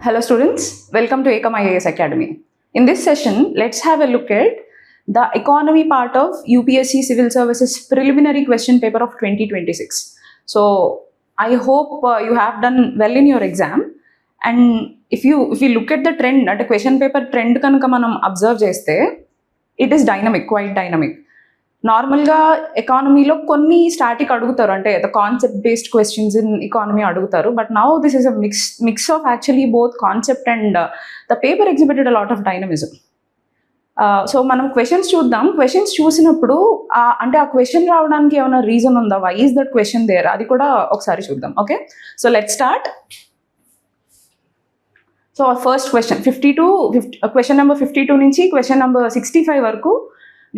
Hello students, welcome to Ekam IAS Academy. In this session, let's have a look at the economy part of UPSC Civil Services preliminary question paper of 2026. So I hope you have done well in your exam, and if you look at the trend, at a question paper trend kanuka manam observe cheste, it is dynamic, quite dynamic. నార్మల్గా ఎకానమీలో కొన్ని static అడుగుతారు, అంటే the concept based questions in economy అడుగుతారు. But now this is a mix of actually both concept and the paper exhibited a lot of dynamism. So మనం questions చూద్దాం. Questions చూసినప్పుడు అంటే ఆ క్వశ్చన్ రావడానికి ఏమైనా రీజన్ ఉందా, why is that question there, అది కూడా ఒకసారి చూద్దాం. Okay, so let's start. So first question number 52 నుంచి క్వశ్చన్ నెంబర్ 65 వరకు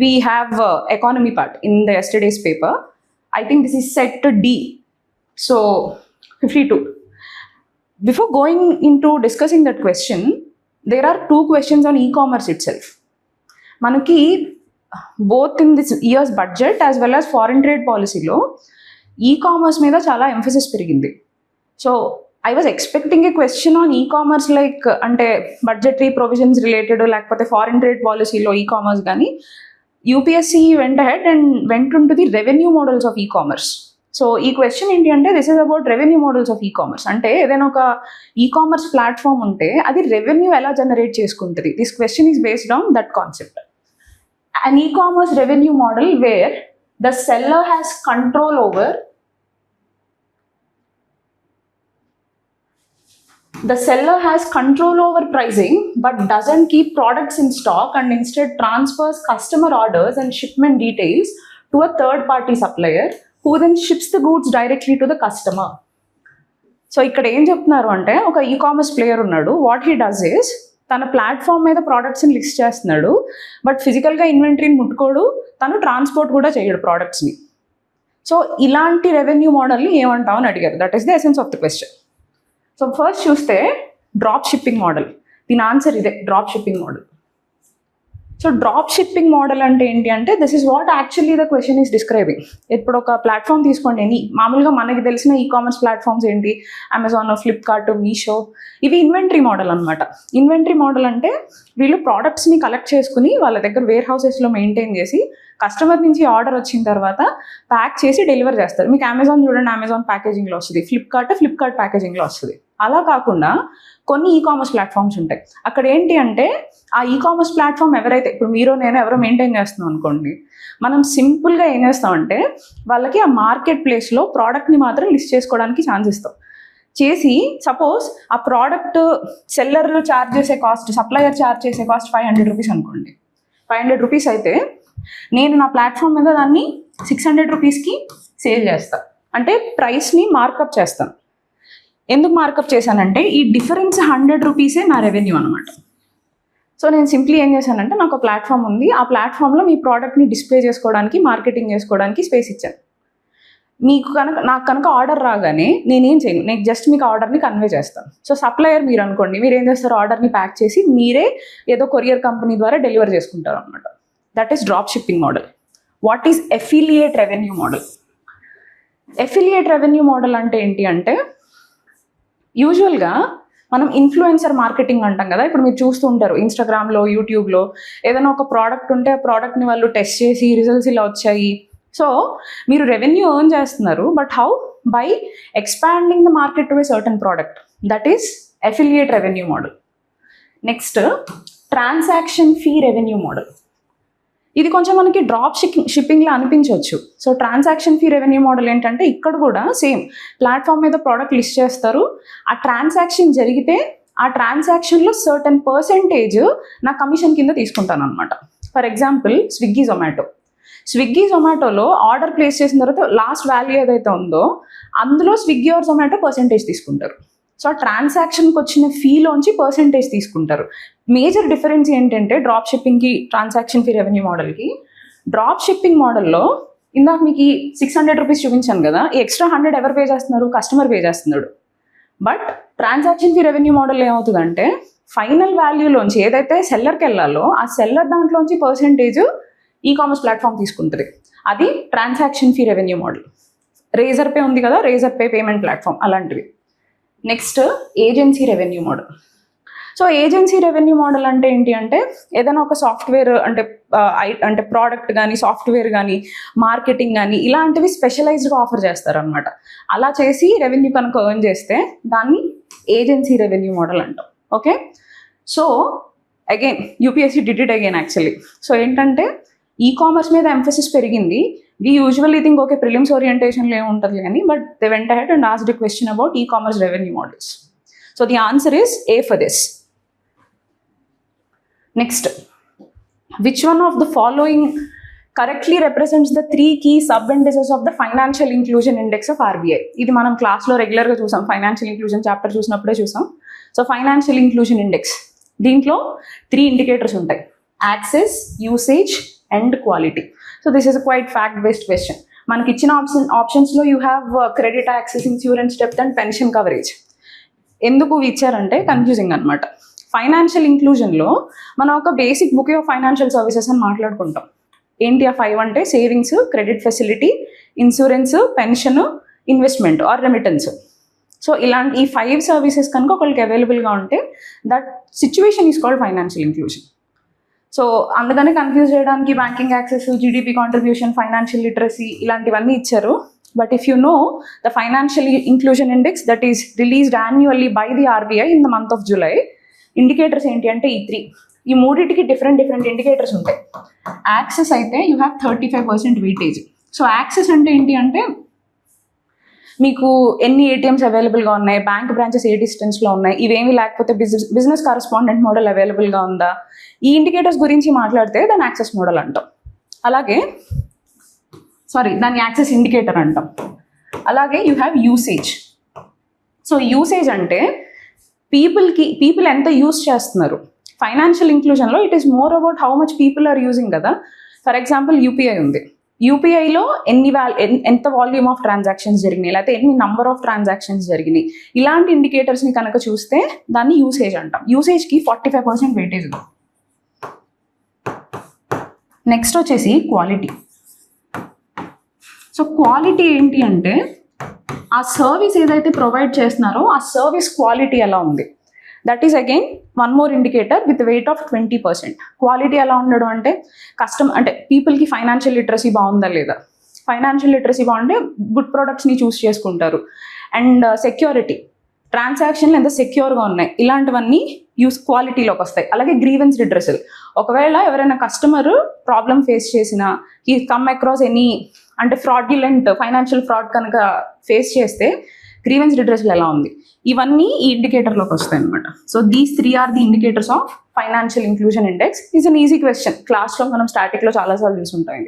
we have economy part in the yesterday's paper. I think this is set to D. So 52. Before going into discussing that question, there are two questions on e-commerce itself. Manaki both in this year's budget as well as foreign trade policy lo e-commerce మీద చాలా emphasis పెరిగింది. So I was expecting a question on e-commerce like అంటే budgetary provisions related లేకపోతే foreign trade policy లో e-commerce కానీ UPSC went ahead and went into the revenue models of e-commerce. So ఈ question ఏంటి అంటే this is about revenue models of e-commerce. అంటే ఏదైనా ఒక ఈ-కామర్స్ ప్లాట్ఫామ్ ఉంటే అది రెవెన్యూ ఎలా జనరేట్ చేసుకుంటుంది. This question is based on that concept. An e-commerce revenue model where the seller has control over the seller has control over pricing but doesn't keep products in stock and instead transfers customer orders and shipment details to a third party supplier who then ships the goods directly to the customer. So ఇక్కడ ఏం చెప్తున్నారు అంటే ఒక e commerce player ఉన్నాడు. What he does is తన platform మీద ప్రోడక్ట్స్ని list చేస్తున్నాడు, but ఫిజికల్గా ఇన్వెంటరీని ముట్టుకోడు, తను ట్రాన్స్పోర్ట్ కూడా చేయడు ప్రోడక్ట్స్ని. సో ఇలాంటి రెవెన్యూ మోడల్ని ఏమంటావు అని అడిగారు. That is the essence of the question. So first చూస్తే డ్రాప్ షిప్పింగ్ మోడల్, దీని ఆన్సర్ ఇదే, drop shipping model. So drop shipping model అంటే ఏంటి అంటే this is what actually the question is describing. ఇప్పుడు ఒక ప్లాట్ఫామ్ తీసుకోండి, మామూలుగా మనకి తెలిసిన ఈ-కామర్స్ ప్లాట్ఫామ్స్ ఏంటి, అమెజాన్, ఫ్లిప్కార్ట్, మీషో, ఇవి ఇన్వెంటరీ మోడల్ అనమాట. ఇన్వెంటరీ మోడల్ అంటే వీళ్ళు ప్రోడక్ట్స్ని కలెక్ట్ చేసుకుని వాళ్ళ దగ్గర వేర్ హౌసెస్లో మెయింటైన్ చేసి కస్టమర్ నుంచి ఆర్డర్ వచ్చిన తర్వాత ప్యాక్ చేసి డెలివర్ చేస్తారు. మీకు అమెజాన్ చూడండి, అమెజాన్ ప్యాకేజింగ్లో వస్తుంది, ఫ్లిప్కార్ట్ ప్యాకేజింగ్లో వస్తుంది. అలా కాకుండా కొన్ని ఈ-కామర్స్ ప్లాట్ఫామ్స్ ఉంటాయి. అక్కడ ఏంటి అంటే ఆ ఈ-కామర్స్ ప్లాట్ఫామ్ ఎవరైతే, ఇప్పుడు మీరు నేను ఎవరో మెయింటైన్ చేస్తున్నాం అనుకోండి, మనం సింపుల్గా ఏం చేస్తామంటే వాళ్ళకి ఆ మార్కెట్ ప్లేస్లో ప్రోడక్ట్ని మాత్రం లిస్ట్ చేసుకోవడానికి ఛాన్స్ ఇస్తాం. చేసి సపోజ్ ఆ ప్రోడక్ట్ సెల్లర్ ఛార్జ్ చేసే కాస్ట్, సప్లయర్ ఛార్జ్ చేసే కాస్ట్ 500 రూపీస్ అనుకోండి. 500 రూపీస్ అయితే నేను నా ప్లాట్ఫామ్ మీద దాన్ని 600 రూపీస్కి సేల్ చేస్తాను. అంటే ప్రైస్ని మార్కప్ చేస్తాను. ఎందుకు మార్కప్ చేశానంటే ఈ డిఫరెన్స్ 100 రూపీసే నా రెవెన్యూ అనమాట. సో నేను సింప్లీ ఏం చేశానంటే నాకు ఒక ప్లాట్ఫామ్ ఉంది, ఆ ప్లాట్ఫామ్లో మీ ప్రోడక్ట్ని డిస్ప్లే చేసుకోవడానికి, మార్కెటింగ్ చేసుకోవడానికి స్పేస్ ఇచ్చాను. నాకు కనుక ఆర్డర్ రాగానే నేనేం చేయను, నేను జస్ట్ మీకు ఆర్డర్ని కన్వే చేస్తాను. సో సప్లయర్ మీరు అనుకోండి, మీరు ఏం చేస్తారు, ఆర్డర్ని ప్యాక్ చేసి మీరే ఏదో కొరియర్ కంపెనీ ద్వారా డెలివర్ చేసుకుంటారు అనమాట. That is drop shipping model. What is affiliate revenue model? Affiliate revenue model అంటే ఏంటి అంటే యూజువల్గా మనం ఇన్ఫ్లుయెన్సర్ మార్కెటింగ్ అంటాం కదా. ఇప్పుడు మీరు చూస్తూ ఉంటారు ఇన్స్టాగ్రామ్లో, యూట్యూబ్లో ఏదైనా ఒక ప్రోడక్ట్ ఉంటే ఆ ప్రోడక్ట్ని వాళ్ళు టెస్ట్ చేసి రిజల్ట్స్ ఇలా వచ్చాయి. సో మీరు రెవెన్యూ ఎర్న్ చేస్తున్నారు, but how? By expanding the market to a certain product. That is affiliate revenue model. Next transaction fee revenue model. ఇది కొంచెం మనకి డ్రాప్ షిప్పింగ్లో అనిపించవచ్చు. So transaction fee revenue model ఏంటంటే ఇక్కడ కూడా సేమ్ ప్లాట్ఫామ్ మీద ప్రోడక్ట్ లిస్ట్ చేస్తారు, ఆ ట్రాన్సాక్షన్ జరిగితే ఆ ట్రాన్సాక్షన్లో సర్టన్ పర్సెంటేజ్ నా కమిషన్ కింద తీసుకుంటాను అనమాట. ఫర్ ఎగ్జాంపుల్ స్విగ్గీ జొమాటోలో ఆర్డర్ ప్లేస్ చేసిన తర్వాత లాస్ట్ వాల్యూ ఏదైతే ఉందో అందులో స్విగ్గీ ఆర్ జొమాటో పర్సెంటేజ్ తీసుకుంటారు. సో ట్రాన్సాక్షన్కి వచ్చిన ఫీలోంచి పర్సెంటేజ్ తీసుకుంటారు. మేజర్ డిఫరెన్స్ ఏంటంటే డ్రాప్ షిప్పింగ్కి, ట్రాన్సాక్షన్ ఫీ రెవెన్యూ మోడల్కి. డ్రాప్ షిప్పింగ్ మోడల్లో ఇందాక మీకు 600 రూపీస్ చూపించాను కదా, ఈ ఎక్స్ట్రా 100 ఎవరు పే చేస్తున్నారు? కస్టమర్ పే చేస్తున్నాడు. But transaction fee revenue model ఏమవుతుందంటే ఫైనల్ వాల్యూలోంచి ఏదైతే సెల్లర్కి వెళ్ళాలో ఆ సెల్లర్ దాంట్లోంచి పర్సెంటేజ్ ఈ-కామర్స్ ప్లాట్ఫామ్ తీసుకుంటుంది. అది transaction fee revenue model. Razorpay ఉంది కదా, రేజర్ పే పేమెంట్ ప్లాట్ఫామ్ అలాంటివి. Next agency revenue model. So agency revenue model అంటే ఏంటి అంటే ఏదైనా ఒక సాఫ్ట్వేర్ అంటే ప్రోడక్ట్ కానీ సాఫ్ట్వేర్ కానీ మార్కెటింగ్ కానీ ఇలాంటివి స్పెషలైజ్డ్గా ఆఫర్ చేస్తారనమాట. అలా చేసి రెవెన్యూ కనుక ఎర్న్ చేస్తే దాన్ని ఏజెన్సీ రెవెన్యూ మోడల్ అంటాం. Okay, so again UPSC did it again actually. So ఏంటంటే ఈ-కామర్స్ మీద ఎంఫసిస్ పెరిగింది. We usually think, okay, prelims orientation le untadi ani, but they went ahead and asked a question about e-commerce revenue models. So the answer is A for this. Next, which one of the following correctly represents the 3 key sub-indices of the financial inclusion index of RBI? Idi manam class lo regular ga chusam, financial inclusion chapter chusinapude chusam. So financial inclusion index, దీంట్లో 3 indicators ఉంటాయి: access, usage and quality. So this is a quite fact-based question. మనకి ఇచ్చిన ఆప్షన్స్లో you have credit, access, insurance, depth and pension coverage. ఎందుకు ఇచ్చారంటే confusing అనమాట. Financial ఇంక్లూజన్లో మనం ఒక basic bouquet of financial services అని మాట్లాడుకుంటాం. ఏంటి ఆ 5 అంటే savings, credit facility, insurance, pension, investment or remittance. So ఇలాంటి ఈ 5 సర్వీసెస్ కనుక ఒకరికి అవైలబుల్గా ఉంటే that situation is called financial inclusion. So అందుకని కన్ఫ్యూజ్ చేయడానికి banking access, GDP contribution, financial literacy ఇలాంటివన్నీ ఇచ్చారు. But if you know the financial inclusion index that is released annually by the RBI in the month of July, indicators ఏంటి అంటే ఈ 3. ఈ మూడింటికి different indicators ఉంటాయి. యాక్సెస్ అయితే you have 35% weightage. So access అంటే ఏంటి అంటే మీకు ఎన్ని ఏటీఎంస్ అవైలబుల్గా ఉన్నాయి, బ్యాంక్ బ్రాంచెస్ ఏ డిస్టెన్స్లో ఉన్నాయి, ఇవేమీ లేకపోతే బిజినెస్ కరెస్పాండెంట్ మోడల్ అవైలబుల్గా ఉందా, ఈ ఇండికేటర్స్ గురించి మాట్లాడితే దాన్ని యాక్సెస్ మోడల్ అంటాం. అలాగే దాన్ని యాక్సెస్ ఇండికేటర్ అంటాం. అలాగే you have usage. So usage అంటే పీపుల్ ఎంత యూస్ చేస్తున్నారు. ఫైనాన్షియల్ ఇంక్లూజన్లో it is more about how much people are using కదా. ఫర్ ఎగ్జాంపుల్ యూపీఐ ఉంది. యూపీఐలో ఎంత వాల్యూమ్ ఆఫ్ ట్రాన్సాక్షన్స్ జరిగినాయి, లేకపోతే ఎన్ని నంబర్ ఆఫ్ ట్రాన్సాక్షన్స్ జరిగినాయి, ఇలాంటి ఇండికేటర్స్ని కనుక చూస్తే దాన్ని యూసేజ్ అంటాం. యూసేజ్కి 45% వెయిటేజ్ ఉంది. నెక్స్ట్ వచ్చేసి క్వాలిటీ. సో క్వాలిటీ ఏంటి అంటే ఆ సర్వీస్ ఏదైతే ప్రొవైడ్ చేస్తున్నారో ఆ సర్వీస్ క్వాలిటీ ఎలా ఉంది. That is again one more indicator with weight of 20%. Quality ఎలా ఉండడం అంటే అంటే పీపుల్కి ఫైనాన్షియల్ లిటరసీ బాగుందా లేదా. ఫైనాన్షియల్ లిటరసీ బాగుంటే గుడ్ ప్రొడక్ట్స్ని చూస్ చేసుకుంటారు. అండ్ సెక్యూరిటీ, ట్రాన్సాక్షన్లు ఎంత సెక్యూర్గా ఉన్నాయి, ఇలాంటివన్నీ క్వాలిటీలోకి వస్తాయి. అలాగే గ్రీవెన్స్ రిడ్రెసల్, ఒకవేళ ఎవరైనా కస్టమర్ ప్రాబ్లం ఫేస్ చేసినా, ఈ కమ్ అక్రాస్ ఎనీ అంటే ఫ్రాడ్యులెంట్ ఫైనాన్షియల్ ఫ్రాడ్ కనుక ఫేస్ చేస్తే గ్రీవెన్స్ రిడ్రెసల్ ఎలా ఉంది, ఇవన్నీ ఈ ఇండికేటర్లోకి వస్తాయి అనమాట. So these 3 are the indicators of financial inclusion index. Is an easy question, క్లాస్లో మనం స్టాటిక్లో చాలాసార్లు చూసుంటాం.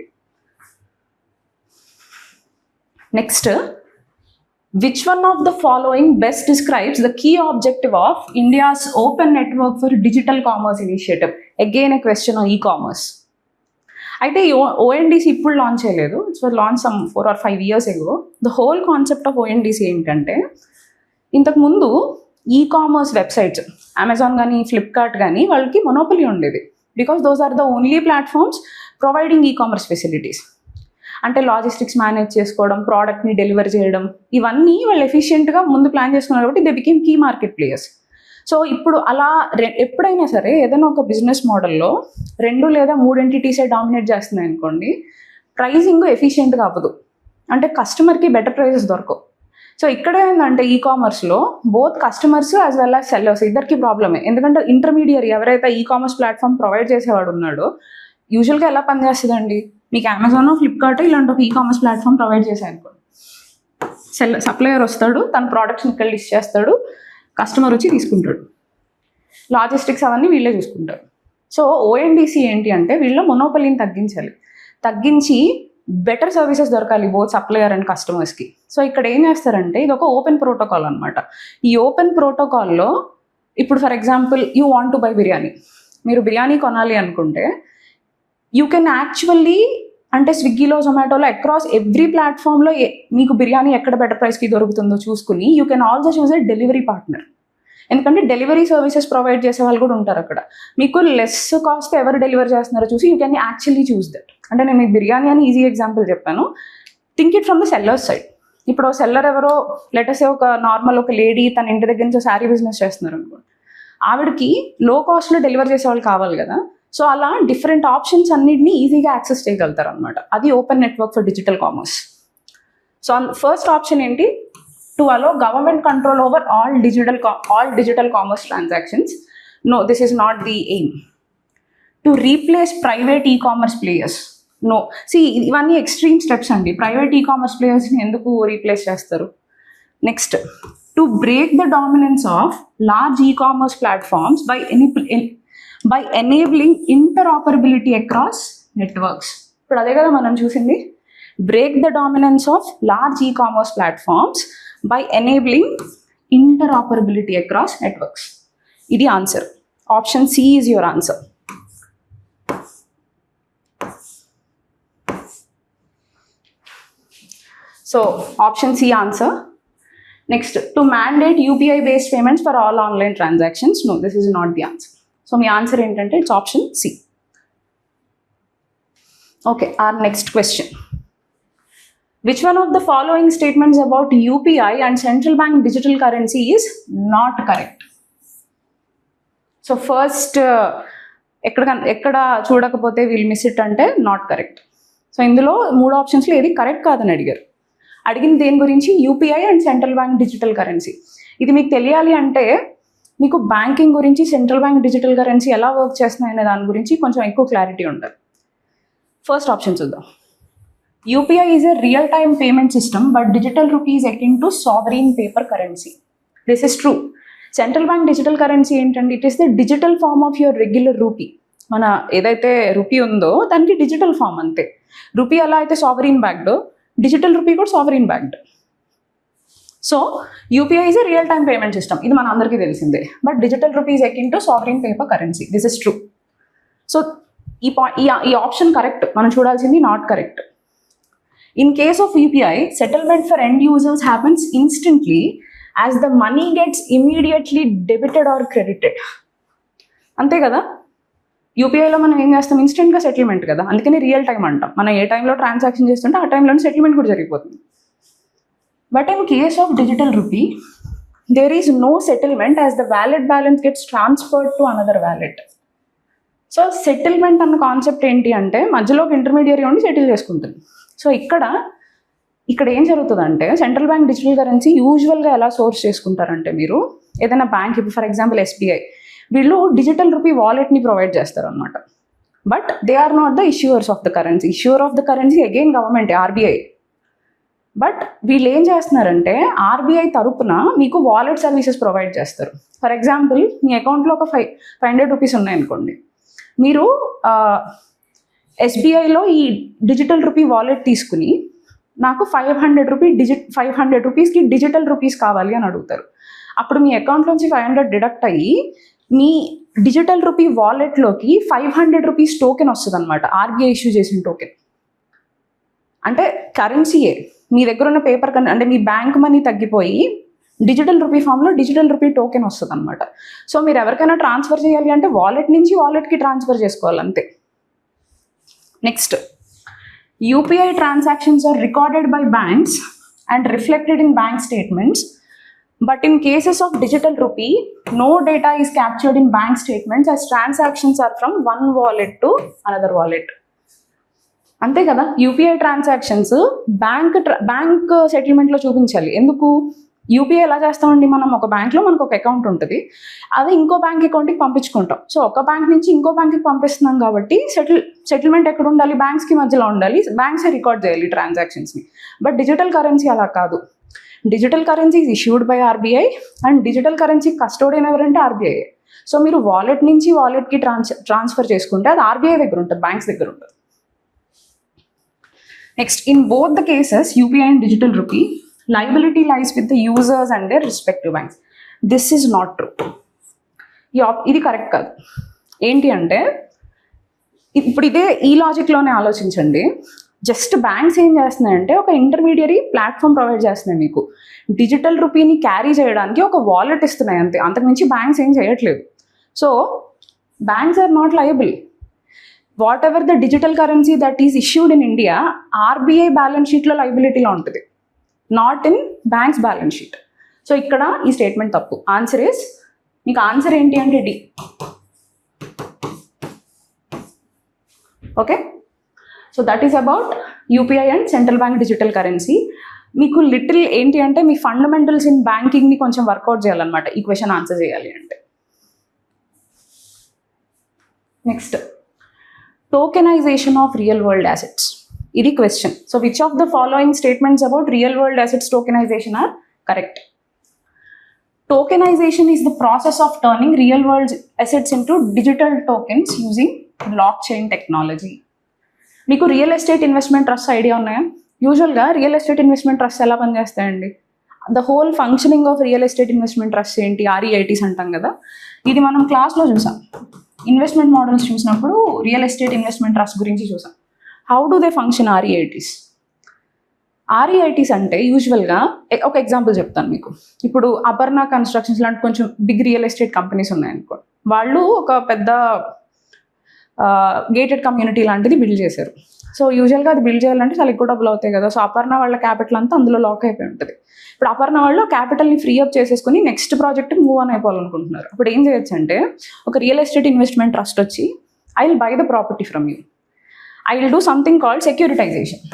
Next, which one of the following best describes the key objective of India's Open Network for Digital Commerce initiative? Again a question on e-commerce. అయితే ONDC ఇప్పుడు launch చేయలేదు, it's for launch some 4 or 5 years ago. The whole concept of ONDC ఏంటంటే ఇంతకుముందు e-commerce websites Amazon కానీ Flipkart కానీ వాళ్ళకి monopoly ఉండేది. Because those are the only platforms providing e-commerce facilities. అంటే లాజిస్టిక్స్ మేనేజ్ చేసుకోవడం, ప్రోడక్ట్ని డెలివర్ చేయడం, ఇవన్నీ వాళ్ళు ఎఫిషియెంట్గా ముందు ప్లాన్ చేసుకున్నారు కాబట్టి they became key market players. So ఇప్పుడు అలా ఎప్పుడైనా సరే ఏదైనా ఒక బిజినెస్ మోడల్లో 2 లేదా 3 ఎంటిటీసే డామినేట్ చేస్తున్నాయి అనుకోండి, ప్రైజింగ్ ఎఫిషియెంట్గా అవ్వదు, అంటే కస్టమర్కి బెటర్ ప్రైజెస్ దొరకవు. సో ఇక్కడ ఏంటంటే ఈ-కామర్స్లో both customers as well as sellers ఇద్దరికి ప్రాబ్లమే. ఎందుకంటే ఇంటర్మీడియట్ ఎవరైతే ఈ-కామర్స్ ప్లాట్ఫామ్ ప్రొవైడ్ చేసేవాడు ఉన్నాడో యూజువల్గా ఎలా పనిచేస్తుందండి, మీకు అమెజాన్, ఫ్లిప్కార్ట్ ఇలాంటి ఒక ఈ-కామర్స్ ప్లాట్ఫామ్ ప్రొవైడ్ చేశారు అనుకోండి, సప్లయర్ వస్తాడు, తన ప్రోడక్ట్స్ని ఇక్కడ లిస్ట్ చేస్తాడు, కస్టమర్ వచ్చి తీసుకుంటాడు, లాజిస్టిక్స్ అవన్నీ వీళ్ళే చూసుకుంటారు. సో ఓఎన్డీసీ ఏంటి అంటే వీళ్ళ మొనోపలీని తగ్గించి బెటర్ సర్వీసెస్ దొరకాలి బోత్ సప్లయర్ అండ్ కస్టమర్స్కి. సో ఇక్కడ ఏం చేస్తారంటే ఇది ఒక ఓపెన్ ప్రోటోకాల్ అనమాట. ఈ ఓపెన్ ప్రోటోకాల్లో ఇప్పుడు for example you want to buy biryani, మీరు బిర్యానీ కొనాలి అనుకుంటే యూ కెన్ యాక్చువల్లీ అంటే స్విగ్గీలో, జొమాటోలో అక్రాస్ ఎవ్రీ ప్లాట్ఫామ్లో మీకు బిర్యానీ ఎక్కడ బెటర్ ప్రైస్కి దొరుకుతుందో చూసుకుని you can also choose A delivery partner. ఎందుకంటే డెలివరీ సర్వీసెస్ ప్రొవైడ్ చేసే వాళ్ళు కూడా ఉంటారు అక్కడ. మీకు లెస్ కాస్ట్ ఎవరు డెలివర్ చేస్తున్నారో చూసి you can actually choose that. అంటే నేను మీకు బిర్యానీ అని ఈజీ ఎగ్జాంపుల్ చెప్పాను. Think it from the sellers side. ఇప్పుడు సెల్లర్ ఎవరో లెటర్సే ఒక నార్మల్ ఒక లేడీ తన ఇంటి దగ్గర నుంచి శారీ బిజినెస్ చేస్తున్నారు అనుకోండి, ఆవిడకి లో కాస్ట్లో డెలివర్ చేసే వాళ్ళు కావాలి కదా. సో అలా డిఫరెంట్ ఆప్షన్స్ అన్నిటిని ఈజీగా యాక్సెస్ చేయగలుగుతారు అనమాట. అది open network for digital commerce. So first option ఏంటి? To allow government control over all digital commerce transactions. No, this is not the aim. To replace private e-commerce players. No, ఇవన్నీ extreme steps అండి. Private e-commerce ప్లేయర్స్ని ఎందుకు replace చేస్తారు? Next, to break the dominance of large e-commerce platforms by enabling interoperability across networks. ఇప్పుడు అదే కదా మనం చూసింది, break the dominance of large e-commerce platforms by enabling interoperability across networks. ఇది answer. Option C is your answer. So option C answer. Next, to mandate UPI based payments for all online transactions. No, this is not the answer. So my answer ఏంటంటే it's option C. Okay, our next question. Which one of the following statements about UPI and central bank digital currency is not correct? So first, ఎక్కడ చూడకపోతే wheel miss it అంటే not correct. So ఇందులో 3 ఆప్షన్స్లో ఏది correct కాదని అడిగిన దేని గురించి? UPI and central bank digital currency. ఇది మీకు తెలియాలి అంటే మీకు బ్యాంకింగ్ గురించి, సెంట్రల్ బ్యాంక్ డిజిటల్ కరెన్సీ ఎలా వర్క్ చేస్తున్నాయనే దాని గురించి కొంచెం ఎక్కువ క్లారిటీ ఉంటుంది. ఫస్ట్ ఆప్షన్ చూద్దాం. UPI is a real time payment system but digital rupee is akin to sovereign paper currency. This is true. Central bank digital currency ఏంటంటే it is the digital form of your regular rupee. మన ఏదైతే rupee ఉందో దానికి digital form అంతే. Rupee ఎలా అయితే sovereign backed, digital rupee కూడా sovereign backed. So UPI is a real time payment system, ఇది మన అందరికీ తెలిసిందే. But digital rupee is akin to sovereign paper currency. This is true. So ఈ ఆప్షన్ కరెక్ట్. మనం చూడాల్సింది not correct. In case of UPI, settlement for end users happens instantly as the money gets immediately debited or credited. అంతే కదా. యూపీఐలో మనం ఏం చేస్తాం? ఇన్స్టెంట్గా settlement కదా, అందుకని రియల్ టైం అంటాం. మనం ఏ టైంలో ట్రాన్సాక్షన్ చేస్తుంటే ఆ టైంలోనే సెటిల్మెంట్ కూడా జరిగిపోతుంది. But in case of digital rupee there is no settlement as the wallet balance gets transferred to another wallet. So settlement అన్న కాన్సెప్ట్ ఏంటి అంటే మధ్యలో ఒక ఇంటర్మీడియరీ ఉండి సెటిల్ చేసుకుంటుంది. సో ఇక్కడ ఏం జరుగుతుందంటే సెంట్రల్ బ్యాంక్ డిజిటల్ కరెన్సీ యూజువల్గా ఎలా సోర్స్ చేసుకుంటారంటే, మీరు ఏదైనా బ్యాంక్, ఇప్పుడు ఫర్ ఎగ్జాంపుల్ ఎస్బీఐ, వీళ్ళు డిజిటల్ రూపీ వాలెట్ని ప్రొవైడ్ చేస్తారు అనమాట. But they are not the issuers of the currency. Issuer of the currency again government, RBI. But వీళ్ళు ఏం చేస్తున్నారంటే ఆర్బీఐ తరపున మీకు వాలెట్ సర్వీసెస్ ప్రొవైడ్ చేస్తారు. ఫర్ ఎగ్జాంపుల్, మీ అకౌంట్లో ఒక 500 రూపీస్ ఉన్నాయనుకోండి, మీరు ఎస్బీఐలో ఈ డిజిటల్ రూపీ వాలెట్ తీసుకుని నాకు 500 రూపీస్కి డిజిటల్ రూపీస్ కావాలి అని అడుగుతారు. అప్పుడు మీ అకౌంట్లోంచి 500 డిడక్ట్ అయ్యి మీ డిజిటల్ రూపీ వాలెట్లోకి 500 రూపీస్ టోకెన్ వస్తుంది అనమాట, ఆర్బీఐ ఇష్యూ చేసిన టోకెన్. అంటే కరెన్సీయే, మీ దగ్గర ఉన్న పేపర్ అంటే మీ బ్యాంక్ మనీ తగ్గిపోయి డిజిటల్ రూపీ ఫామ్లో డిజిటల్ రూపీ టోకెన్ వస్తుంది అనమాట. సో మీరు ఎవరికైనా ట్రాన్స్ఫర్ చేయాలి అంటే వాలెట్ నుంచి వాలెట్కి ట్రాన్స్ఫర్ చేసుకోవాలి అంతే. Next, UPI transactions are recorded by banks and reflected in bank statements. But in cases of digital rupee, no data is captured in bank statements as transactions are from one wallet to another wallet. అంతే కదా. UPI transactions bank సెటిల్మెంట్లో చూపించాలి. ఎందుకు? UPI ఎలా చేస్తామండి, మనం ఒక బ్యాంక్లో మనకు ఒక అకౌంట్ ఉంటుంది, అది ఇంకో బ్యాంక్ అకౌంట్కి పంపించుకుంటాం. సో ఒక బ్యాంక్ నుంచి ఇంకో బ్యాంక్కి పంపిస్తున్నాం కాబట్టి సెటిల్మెంట్ ఎక్కడ ఉండాలి? బ్యాంక్స్కి మధ్యలో ఉండాలి, బ్యాంక్సే రికార్డ్ చేయాలి ట్రాన్సాక్షన్స్ని. బట్ డిజిటల్ కరెన్సీ అలా కాదు. Digital currency is issued by RBI and digital currency custodian ఎవరంటే ఆర్బీఐ. సో మీరు వాలెట్ నుంచి వాలెట్కి ట్రాన్స్ఫర్ చేసుకుంటే అది ఆర్బీఐ దగ్గర ఉంటుంది, బ్యాంక్స్ దగ్గర ఉంటుంది. Next, in both the cases UPI and digital rupee, liability lies with the users and their respective banks. This is not true. ఇది కరెక్ట్ కాదు. ఏంటి అంటే ఇప్పుడు ఈ లాజిక్లోనే ఆలోచించండి. జస్ట్ బ్యాంక్స్ ఏం చేస్తున్నాయంటే ఒక ఇంటర్మీడియరీ ప్లాట్ఫామ్ ప్రొవైడ్ చేస్తున్నాయి మీకు. డిజిటల్ రూపీని క్యారీ చేయడానికి ఒక వాలెట్ ఇస్తున్నాయి అంతే, అంతకుమించి బ్యాంక్స్ ఏం చేయట్లేదు. So banks are not liable. Whatever the digital currency that is issued in India, RBI balance షీట్లో లయబిలిటీలో ఉంటుంది, not in banks balance sheet. So ఇక్కడ ఈ స్టేట్మెంట్ తప్పు. ఆన్సర్ ఇస్ మీకు ఆన్సర్ ఏంటి అంటే D. Okay, so that is about UPI and central bank digital currency. మీకు లిటిల్ ఏంటి అంటే మీ ఫండమెంటల్స్ ఇన్ బ్యాంకింగ్ని కొంచెం వర్కౌట్ చేయాలన్నమాట ఈ క్వశ్చన్ ఆన్సర్ చేయాలి అంటే. Next, tokenization of real world assets. ఇది question. So which of the following statements about real world assets tokenization are correct? Tokenization is the process of turning real world assets into digital tokens using blockchain technology. మీకు real estate investment trust idea ఉన్నాయా? యూజువల్గా real estate investment trust ఎలా పనిచేస్తాయండి? The whole functioning of real estate investment trust ఏంటి? REITs అంటాం కదా. ఇది మనం క్లాస్లో చూసాం. ఇన్వెస్ట్మెంట్ మోడల్స్ చూసినప్పుడు రియల్ ఎస్టేట్ ఇన్వెస్ట్మెంట్ ట్రస్ట్ గురించి చూసాం. How do they function REITs? REITs అంటే యూజువల్గా ఒక ఎగ్జాంపుల్ చెప్తాను మీకు. ఇప్పుడు అపర్ణ కన్స్ట్రక్షన్స్ లాంటి కొంచెం బిగ్ రియల్ ఎస్టేట్ కంపెనీస్ ఉన్నాయనుకో, వాళ్ళు ఒక పెద్ద గేటెడ్ కమ్యూనిటీ లాంటిది బిల్డ్ చేశారు. సో యూజువల్గా అది బిల్డ్ చేయాలంటే చాలా ఎక్కువ డబ్బులు అవుతాయి కదా. సో అపర్ణ వాళ్ళ క్యాపిటల్ అంతా అందులో లాక్ అయిపోయి ఉంటుంది. ఇప్పుడు అపర్ణ వాళ్ళు క్యాపిటల్ని ఫ్రీ అప్ చేసేసుకుని నెక్స్ట్ ప్రాజెక్ట్కి మూవ్ ఆన్ అయిపోవాలనుకుంటున్నారు. అప్పుడు ఏం చేయొచ్చు అంటే, ఒక రియల్ ఎస్టేట్ ఇన్వెస్ట్మెంట్ ట్రస్ట్ వచ్చి I will buy the property from you, I will do something called securitisation.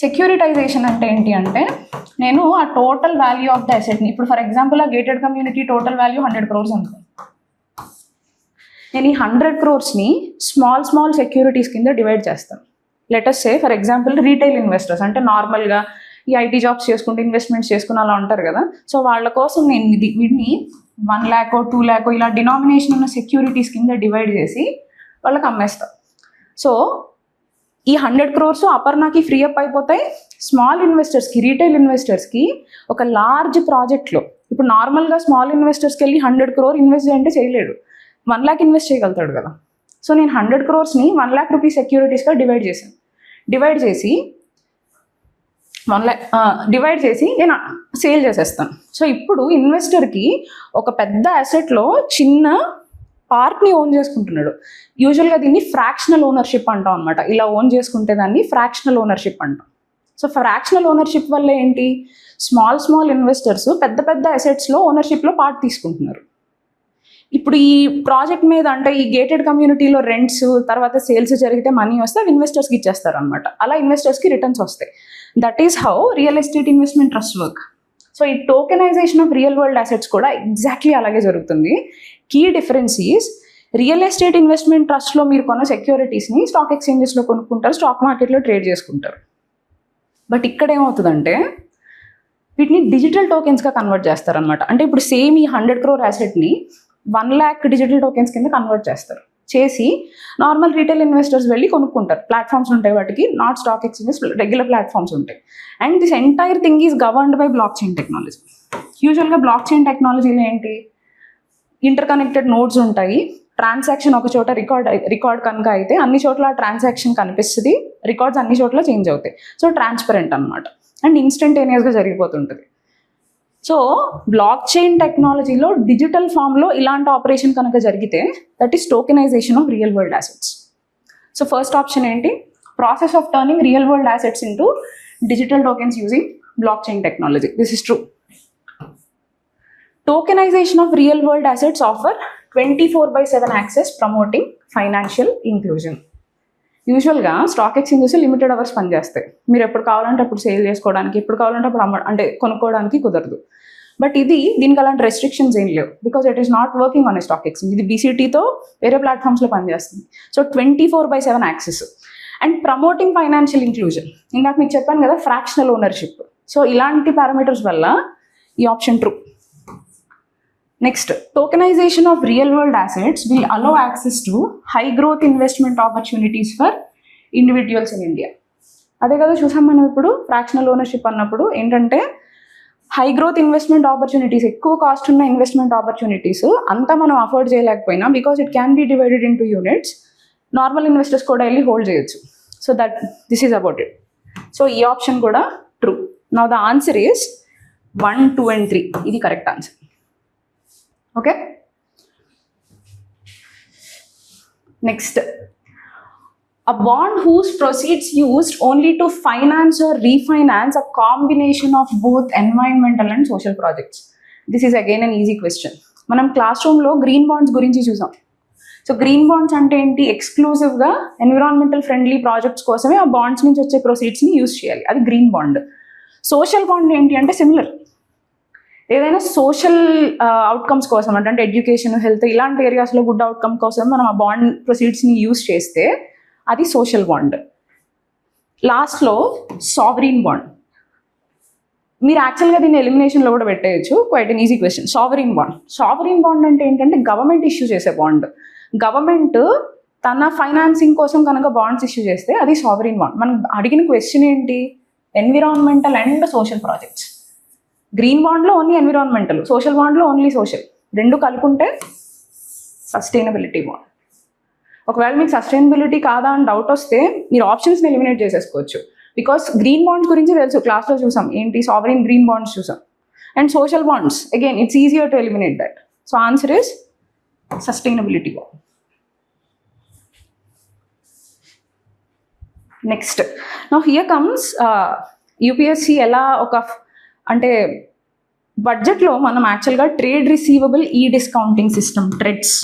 Securitisation అంటే ఏంటి అంటే, నేను ఆ టోటల్ వాల్యూ ఆఫ్ ద అసెట్ని, ఇప్పుడు ఫర్ ఎగ్జాంపుల్ ఆ gated community total value 100 crores అనుకో, నేను ఈ 100 crores స్మాల్ సెక్యూరిటీస్ కింద డివైడ్ చేస్తాను. Let us say for example retail investors అంటే నార్మల్గా ఈ IT జాబ్స్ చేసుకుంటూ ఇన్వెస్ట్మెంట్స్ చేసుకుని అలా ఉంటారు కదా. సో వాళ్ళ కోసం నేను వీటిని 1 lakh 2 lakh ఇలా డినామినేషన్ ఉన్న సెక్యూరిటీస్ కింద డివైడ్ చేసి వాళ్ళకి అమ్మేస్తాను. సో ఈ 100 crores అపర్ణకి ఫ్రీ అప్ అయిపోతాయి. స్మాల్ ఇన్వెస్టర్స్కి, రీటైల్ ఇన్వెస్టర్స్కి ఒక లార్జ్ ప్రాజెక్ట్లో, ఇప్పుడు నార్మల్గా స్మాల్ ఇన్వెస్టర్స్కి వెళ్ళి 100 crore ఇన్వెస్ట్ చేయంటే చేయలేడు, 1 lakh ఇన్వెస్ట్ చేయగలుగుతాడు కదా. సో నేను 100 crores-ని 1 lakh rupees సెక్యూరిటీస్గా డివైడ్ చేశాను. డివైడ్ చేసి నేను సేల్ చేసేస్తాను. సో ఇప్పుడు ఇన్వెస్టర్కి ఒక పెద్ద అసెట్లో చిన్న పార్ట్ని ఓన్ చేసుకుంటున్నాడు. యూజువల్గా దీన్ని ఫ్రాక్షనల్ ఓనర్షిప్ అంటాం అనమాట. ఇలా ఓన్ చేసుకుంటే దాన్ని ఫ్రాక్షనల్ ఓనర్షిప్ అంటాం. సో ఫ్రాక్షనల్ ఓనర్షిప్ వల్ల ఏంటి, స్మాల్ ఇన్వెస్టర్స్ పెద్ద అసెట్స్లో ఓనర్షిప్లో పార్ట్ తీసుకుంటున్నారు. ఇప్పుడు ఈ ప్రాజెక్ట్ మీద అంటే ఈ గేటెడ్ కమ్యూనిటీలో రెంట్స్ తర్వాత సేల్స్ జరిగితే మనీ వస్తే అవి ఇన్వెస్టర్స్కి ఇచ్చేస్తారు అనమాట. అలా ఇన్వెస్టర్స్కి రిటర్న్స్ వస్తాయి. That is how real estate investment trust work. So ఈ tokenization of real world assets కూడా ఎగ్జాక్ట్లీ అలాగే జరుగుతుంది. Key difference is, real estate investment ట్రస్ట్లో మీరు కొన్న సెక్యూరిటీస్ని స్టాక్ ఎక్స్చేంజెస్లో కొనుక్కుంటారు, స్టాక్ మార్కెట్లో ట్రేడ్ చేసుకుంటారు. బట్ ఇక్కడ ఏమవుతుందంటే వీటిని డిజిటల్ టోకెన్స్గా కన్వర్ట్ చేస్తారనమాట. అంటే ఇప్పుడు సేమ్ ఈ 100 crore అసెట్ని 1 lakh డిజిటల్ టోకెన్స్ కింద కన్వర్ట్ చేస్తారు. చేసి నార్మల్ రీటైల్ ఇన్వెస్టర్స్ వెళ్ళి కొనుక్కుంటారు. ప్లాట్ఫామ్స్ ఉంటాయి వాటికి, not stock exchanges, regular platforms ఉంటాయి. And this entire thing is governed by blockchain technology. యూజువల్గా బ్లాక్ చైన్ టెక్నాలజీలో ఏంటి, ఇంటర్ కనెక్టెడ్ నోడ్స్ ఉంటాయి. ట్రాన్సాక్షన్ ఒక చోట రికార్డ్ కనుక అయితే అన్ని చోట్ల ట్రాన్సాక్షన్ కనిపిస్తుంది, రికార్డ్స్ అన్ని చోట్ల చేంజ్ అవుతాయి. సో ట్రాన్స్పరెంట్ అనమాట అండ్ ఇన్స్టంటేనియస్గా జరిగిపోతుంటుంది. సో బ్లాక్ చైన్ టెక్నాలజీలో డిజిటల్ ఫామ్లో ఇలాంటి ఆపరేషన్ కనుక జరిగితే that is tokenization of real world assets. So first option ఏంటి, process of turning real world assets into digital tokens using blockchain technology. This is true. Tokenization of real world assets offer 24/7 access promoting financial inclusion. యూజువల్గా stock exchanges limited hours పనిచేస్తాయి. మీరు ఎప్పుడు కావాలంటే అప్పుడు sale చేసుకోవడానికి, ఎప్పుడు కావాలంటే అప్పుడు అంటే కొనుక్కోవడానికి కుదరదు. బట్ దీనికి అలాంటి రెస్ట్రిక్షన్స్ ఏం లేవు, because it is not working on a stock exchange. ఇది BCTతో వేరే ప్లాట్ఫామ్స్లో పనిచేస్తుంది. So 24/7 access and promoting financial inclusion. ఇందాక మీకు చెప్పాను కదా ఫ్రాక్షనల్ ఓనర్షిప్. సో ఇలాంటి పారామీటర్స్ వల్ల ఈ option true. Next, tokenization of real world assets will allow access to high growth investment opportunities for individuals in India. అదే కదా చూసాం మనం ఇప్పుడు ఫ్రాక్షనల్ ఓనర్షిప్ అన్నప్పుడు ఏంటంటే హై గ్రోత్ ఇన్వెస్ట్మెంట్ ఆపర్చునిటీస్, ఎక్కువ కాస్ట్ ఉన్న ఇన్వెస్ట్మెంట్ ఆపర్చునిటీస్ అంతా మనం అఫోర్డ్ చేయలేకపోయినా because it can be divided into units, normal investors కూడా వెళ్ళి హోల్డ్ చేయొచ్చు. So this is about it. So ఈ ఆప్షన్ కూడా true. Now the answer is 1, 2 and 3. ఇది correct answer. Okay. Next, a bond whose proceeds used only to finance or refinance a combination of both environmental and social projects. This is again an easy question. మనం class రూమ్లో green bonds గురించి చూసాం. So green bonds అంటే ఏంటి? ఎక్స్క్లూజివ్గా environmental friendly projects కోసమే ఆ bonds నుంచి వచ్చే ప్రొసీడ్స్ని యూజ్ చేయాలి, అది గ్రీన్ బాండ్. సోషల్ బాండ్ ఏంటి అంటే సిమిలర్, ఏదైనా సోషల్ అవుట్కమ్స్ కోసం అంటే ఎడ్యుకేషన్, హెల్త్ ఇలాంటి ఏరియాస్లో గుడ్ అవుట్కమ్ కోసం మనం ఆ బాండ్ ప్రొసీడ్స్ని యూజ్ చేస్తే అది సోషల్ బాండ్. లాస్ట్లో సావరీన్ బాండ్. మీరు యాక్చువల్గా దీన్ని ఎలిమినేషన్లో కూడా పెట్టేయచ్చు, quite an easy question. Sovereign bond. Sovereign bond అంటే ఏంటంటే గవర్నమెంట్ ఇష్యూ చేసే బాండ్. గవర్నమెంట్ తన ఫైనాన్సింగ్ కోసం కనుక బాండ్స్ ఇష్యూ చేస్తే అది సావరీన్ బాండ్. మనం అడిగిన క్వశ్చన్ ఏంటి? Environmental and social projects. Green బాండ్లో ఓన్లీ ఎన్విరాన్మెంటల్, సోషల్ బాండ్లో ఓన్లీ సోషల్, రెండు కలుపుకుంటే సస్టైనబిలిటీ బాండ్. ఒకవేళ మీకు సస్టైనబిలిటీ కాదా అని డౌట్ వస్తే మీరు ఆప్షన్స్ని ఎలిమినేట్ చేసేసుకోవచ్చు. బికాస్ గ్రీన్ బాండ్స్ గురించి తెలుసు, క్లాస్లో చూసాం, ఏంటి సావరీన్ గ్రీన్ బాండ్స్ చూసాం. And social bonds again it's easier to eliminate that. So answer is sustainability bond. Next now here comes UPSC ఎలా ఒక అంటే బడ్జెట్లో మనం యాక్చువల్గా ట్రేడ్ రిసీవబుల్ ఈ డిస్కౌంటింగ్ సిస్టమ్ ట్రెడ్స్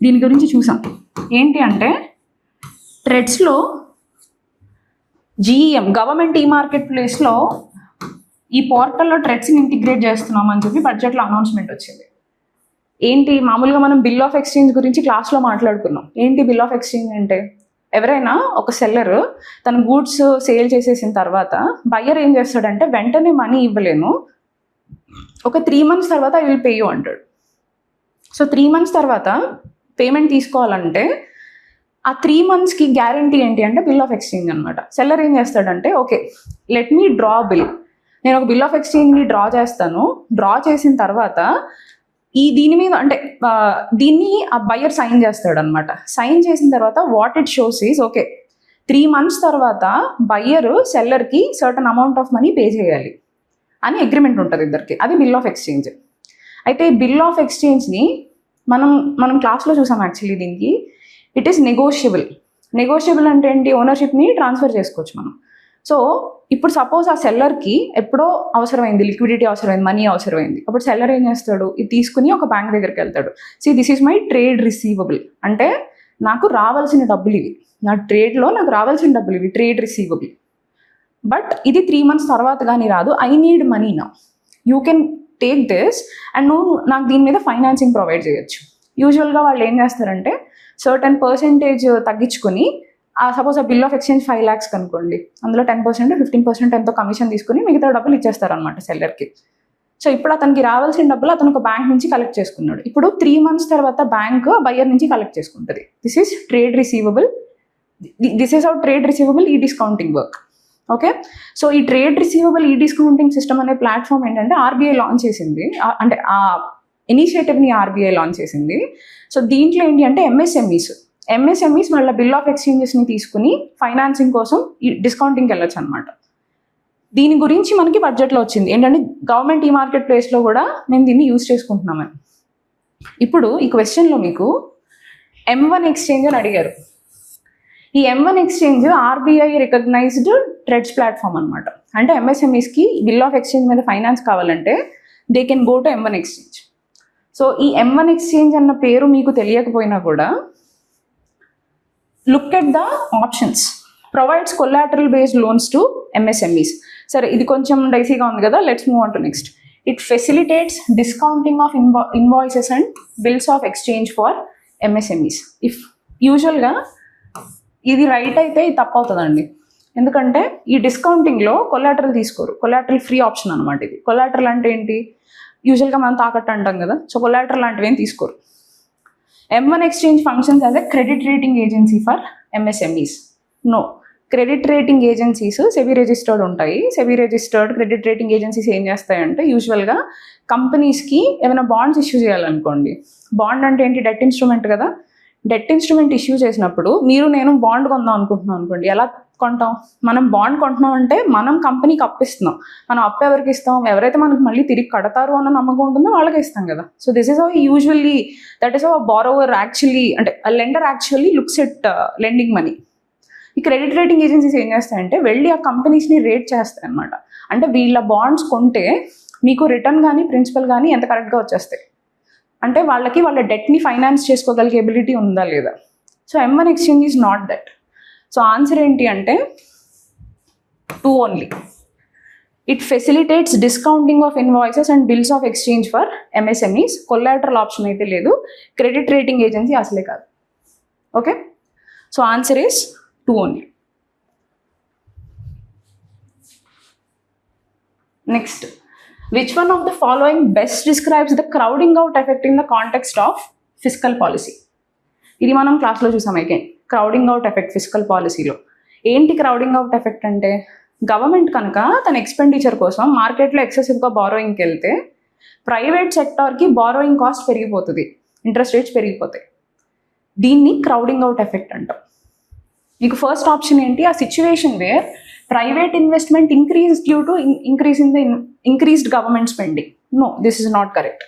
దీని గురించి చూసాం. ఏంటి అంటే ట్రెడ్స్లో జీఈఎం గవర్నమెంట్ ఈ మార్కెట్ ప్లేస్లో ఈ పోర్టల్లో ట్రెడ్స్ని ఇంటిగ్రేట్ చేస్తున్నాం అని చెప్పి బడ్జెట్లో అనౌన్స్మెంట్ వచ్చింది. ఏంటి? మామూలుగా మనం బిల్ ఆఫ్ ఎక్స్చేంజ్ గురించి క్లాస్లో మాట్లాడుకున్నాం. ఏంటి బిల్ ఆఫ్ ఎక్స్చేంజ్ అంటే? ఎవరైనా ఒక సెల్లర్ తన గూడ్స్ సేల్ చేసేసిన తర్వాత బయ్యర్ ఏం చేస్తాడంటే వెంటనే మనీ ఇవ్వలేను, ఒక 3 months తర్వాత ఐ విల్ పే యూ అంటాడు. సో 3 months తర్వాత పేమెంట్ తీసుకోవాలంటే ఆ 3 monthsకి గ్యారంటీ ఏంటి అంటే బిల్ ఆఫ్ ఎక్స్చేంజ్ అనమాట. సెల్లర్ ఏం చేస్తాడంటే okay let me draw bill, నేను ఒక బిల్ ఆఫ్ ఎక్స్చేంజ్ని డ్రా చేస్తాను, డ్రా చేసిన తర్వాత దీని మీద అంటే దీన్ని ఆ బయ్యర్ సైన్ చేస్తాడు అనమాట. సైన్ చేసిన తర్వాత what it shows is okay 3 months తర్వాత బయ్యర్ సెల్లర్కి certain amount of money pay చేయాలి అని అగ్రిమెంట్ ఉంటుంది ఇద్దరికి, అది బిల్ ఆఫ్ ఎక్స్చేంజ్. అయితే బిల్ ఆఫ్ ఎక్స్చేంజ్ని మనం క్లాస్లో చూసాం. యాక్చువల్లీ దీనికి ఇట్ ఈస్ నెగోషియబుల్. నెగోషియబుల్ అంటే ఏంటి? ఓనర్షిప్ని ట్రాన్స్ఫర్ చేసుకోవచ్చు మనం. సో ఇప్పుడు సపోజ్ ఆ సెల్లర్కి ఎప్పుడో అవసరమైంది, లిక్విడిటీ అవసరమైంది, మనీ అవసరమైంది. అప్పుడు సెల్లర్ ఏం చేస్తాడు? ఇది తీసుకుని ఒక బ్యాంక్ దగ్గరికి వెళ్తాడు. See this is my trade receivable, అంటే నాకు రావాల్సిన డబ్బులు ఇవి, నా ట్రేడ్లో నాకు రావాల్సిన డబ్బులు ఇవి, ట్రేడ్ రిసీవబుల్. బట్ ఇది 3 months తర్వాత కానీ రాదు, ఐ నీడ్ మనీ నా, you can take this and నువ్వు నాకు దీని మీద ఫైనాన్సింగ్ ప్రొవైడ్ చేయొచ్చు. యూజువల్గా వాళ్ళు ఏం చేస్తారంటే సర్టన్ పర్సెంటేజ్ తగ్గించుకొని సపోజ్ ఆ బిల్ ఆఫ్ ఎక్స్చేంజ్ 5 lakhs అనుకోండి, అందులో 10% 15% ఎంతో కమిషన్ తీసుకుని మిగతా డబ్బులు ఇచ్చేస్తారనమాట సెల్లర్కి. సో ఇప్పుడు అతనికి రావాల్సిన డబ్బులు అతను ఒక బ్యాంక్ నుంచి కలెక్ట్ చేసుకున్నాడు. ఇప్పుడు 3 months తర్వాత బ్యాంక్ బయ్యర్ నుంచి కలెక్ట్ చేసుకుంటుంది. This is trade receivable. This is our trade receivable ఈ డిస్కౌంటింగ్ వర్క్. ఓకే, సో ఈ ట్రేడ్ రిసీవబుల్ ఈ డిస్కౌంటింగ్ సిస్టమ్ అనే ప్లాట్ఫామ్ ఏంటంటే ఆర్బీఐ లాంచ్ చేసింది, అంటే ఆ ఇనిషియేటివ్ని ఆర్బీఐ లాంచ్ చేసింది. సో దీంట్లో ఏంటి అంటే ఎంఎస్ఎంఈస్ మళ్ళీ బిల్ ఆఫ్ ఎక్స్చేంజెస్ని తీసుకుని ఫైనాన్సింగ్ కోసం ఈ డిస్కౌంటింగ్కి వెళ్ళొచ్చు అనమాట. దీని గురించి మనకి బడ్జెట్లో వచ్చింది ఏంటంటే గవర్నమెంట్ ఈ మార్కెట్ ప్లేస్లో కూడా మేము దీన్ని యూజ్ చేసుకుంటున్నామని. ఇప్పుడు ఈ క్వశ్చన్లో మీకు M1 ఎక్స్చేంజ్ అని అడిగారు. ఈ M1 exchange RBI recognised TReDS platform అనమాట. అంటే ఎంఎస్ఎంఈస్కి బిల్ ఆఫ్ ఎక్స్చేంజ్ మీద ఫైనాన్స్ కావాలంటే they can go to M1 exchange. So ఈ M1 ఎక్స్చేంజ్ అన్న పేరు మీకు తెలియకపోయినా కూడా look at the options. Provides collateral based loans to MSMEs. సరే ఇది కొంచెం డైసీగా ఉంది కదా, let's move on to next. It facilitates discounting of invoices and bills of exchange for MSMEs. If యూజువల్గా ఇది రైట్ అయితే ఇది తప్పు అవుతుందండి, ఎందుకంటే ఈ డిస్కౌంటింగ్లో కొలాటరల్ తీసుకోరు, కొలాటరల్ ఫ్రీ ఆప్షన్ అనమాట ఇది. కొలాటరల్ అంటే ఏంటి? యూజువల్గా మనం తాకట్టు అంటాం కదా, సో కొలాటరల్ లాంటివి ఏం తీసుకోరు. M1 exchange functions as a credit rating agency for MSMEs. No, credit rating agencies SEBI registered ఉంటాయి. SEBI registered credit rating agencies ఏం చేస్తాయంటే యూజువల్గా కంపెనీస్కి ఏమైనా బాండ్స్ ఇష్యూ చేయాలనుకోండి. బాండ్ అంటే ఏంటి? డెట్ ఇన్స్ట్రుమెంట్ కదా. డెట్ ఇన్స్ట్రుమెంట్ ఇష్యూ చేసినప్పుడు మీరు నేను బాండ్ కొందాం అనుకుంటున్నాం అనుకోండి, ఎలా కొంటాం? మనం బాండ్ కొంటున్నాం అంటే మనం కంపెనీకి అప్పిస్తున్నాం. మనం అప్పు ఎవరికి ఇస్తాం? ఎవరైతే మనకు మళ్ళీ తిరిగి కడతారు అన్న నమ్మకం ఉంటుందో వాళ్ళకి ఇస్తాం కదా. So this is how usually that is how borrower actually అంటే lender actually looks at lending money. ఈ క్రెడిట్ రేటింగ్ ఏజెన్సీస్ ఏం చేస్తాయంటే వెళ్ళి ఆ కంపెనీస్ని రేట్ చేస్తాయి అనమాట. అంటే వీళ్ళ బాండ్స్ కొంటే మీకు రిటర్న్ కానీ ప్రిన్సిపల్ కానీ ఎంత కరెక్ట్గా వచ్చేస్తాయి అంటే వాళ్ళకి వాళ్ళ డెట్ని ఫైనాన్స్ చేసుకోగలిగే ఎబిలిటీ ఉందా లేదా. So M1 exchange is not that. So answer ఏంటి అంటే 2 only. It facilitates discounting of invoices and bills of exchange for MSMEs. Collateral option అయితే లేదు. క్రెడిట్ రేటింగ్ ఏజెన్సీ అసలే కాదు. Okay, so answer is 2 only. Next, which one of the following best describes the crowding out effect in the context of fiscal policy? ఇది మనం క్లాస్లో చూసాం. Again crowding out effect physical పాలసీలో ఏంటి crowding out effect అంటే, government కనుక తన expenditure కోసం మార్కెట్లో ఎక్సెసివ్గా బారోయింగ్కి వెళ్తే ప్రైవేట్ సెక్టార్కి బారోయింగ్ కాస్ట్ పెరిగిపోతుంది, ఇంట్రెస్ట్ రేట్స్ పెరిగిపోతాయి. దీన్ని క్రౌడింగ్ అవుట్ ఎఫెక్ట్ అంటాం. మీకు ఫస్ట్ ఆప్షన్ ఏంటి, ఆ situation wear private investment increased due to increase in the increased government spending. No, this is not correct.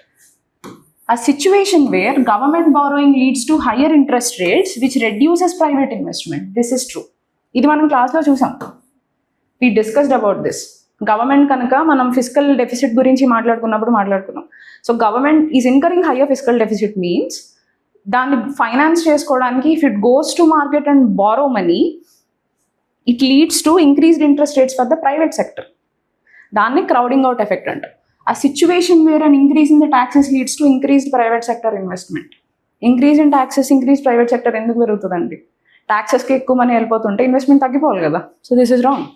A situation where government borrowing leads to higher interest rates which reduces private investment. This is true. ఇది మనం క్లాస్లో చూసాం. We discussed about this. Government కనుక మనం physical deficit గురించి మాట్లాడుకున్నాం. So government is incurring higher physical deficit means దాన్ని finance చేసుకోవడానికి if it goes to market and borrow money, it leads to increased interest rates for the private sector. దాన్ని crowding out effect అంటారు. A situation where and increase in the taxes leads to increased private sector investment. Increase in taxes increase private sector ఎందుకు పెరుగుతుందండి? ట్యాక్సెస్కి ఎక్కువ money వెళ్ళిపోతుంటే investment తగ్గిపోవాలి కదా. So this is wrong.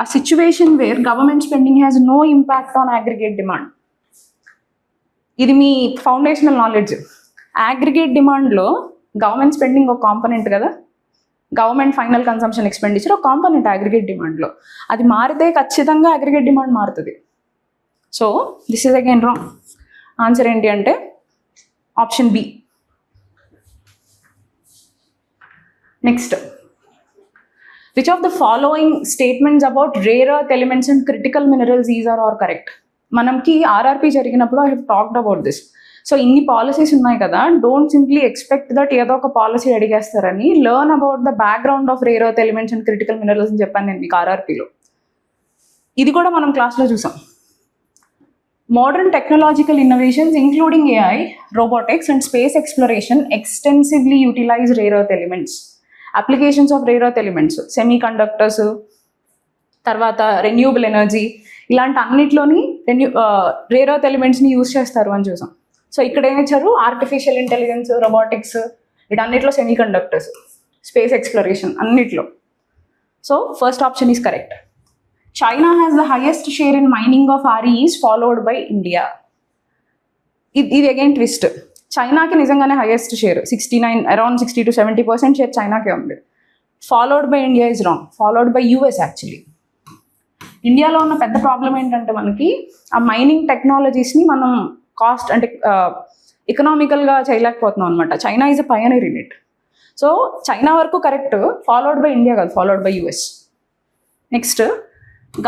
A situation where government spending has no impact on aggregate demand. ఇది మీ foundational knowledge. Aggregate డిమాండ్లో గవర్నమెంట్ స్పెండింగ్ ఒక కాంపనెంట్ కదా, గవర్నమెంట్ ఫైనల్ కన్సంప్షన్ ఎక్స్పెండిచర్ ఒక కాంపనెంట్ అగ్రిగేట్ డిమాండ్లో. అది మారితే ఖచ్చితంగా అగ్రిగేట్ డిమాండ్ మారుతుంది. So this is again wrong. Answer ఏంటి అంటే option B. Next, which of the following statements about rare earth elements and critical minerals is are correct? మనకి RRP జరిగినప్పుడు I have talked about this. So ఇన్ని policies ఉన్నాయి కదా, don't simply expect that ఏదో ఒక policy అడిగేస్తారని. Learn about the background of rare earth elements and critical minerals అని చెప్పాను నేను మీకు ఆర్ఆర్పీలో. ఇది కూడా మనం క్లాస్లో చూసాం. Modern technological innovations including AI, robotics and space exploration extensively utilise rare earth elements. Applications of rare earth elements semiconductors, తర్వాత రెన్యూబుల్ ఎనర్జీ, ఇలాంటి అన్నిట్లోని రేర్ ఎర్త్ ఎలిమెంట్స్ని యూజ్ చేస్తారు అని చూసాం. సో ఇక్కడ ఏం ఇచ్చారు, ఆర్టిఫిషియల్ ఇంటెలిజెన్స్, రోబోటిక్స్, వీటన్నిటిలో సెమీ కండక్టర్స్, స్పేస్ ఎక్స్ప్లోరేషన్ అన్నిట్లో. So first option is correct. China has the highest share in mining of REs followed by India. ఇది అగైన్ ట్విస్ట్. చైనాకి నిజంగానే highest share 69, around 60 to 70% share చైనాకే ఉంది. Followed by India is wrong. Followed by US actually. ఇండియాలో ఉన్న పెద్ద problem ఏంటంటే మనకి ఆ మైనింగ్ టెక్నాలజీస్ని మనం కాస్ట్ అంటే ఎకనామికల్గా చేయలేకపోతున్నాం అనమాట. China is a Pioneer in it. So China వరకు కరెక్ట్, ఫాలోడ్ బై ఇండియా కాదు, followed by US. Next,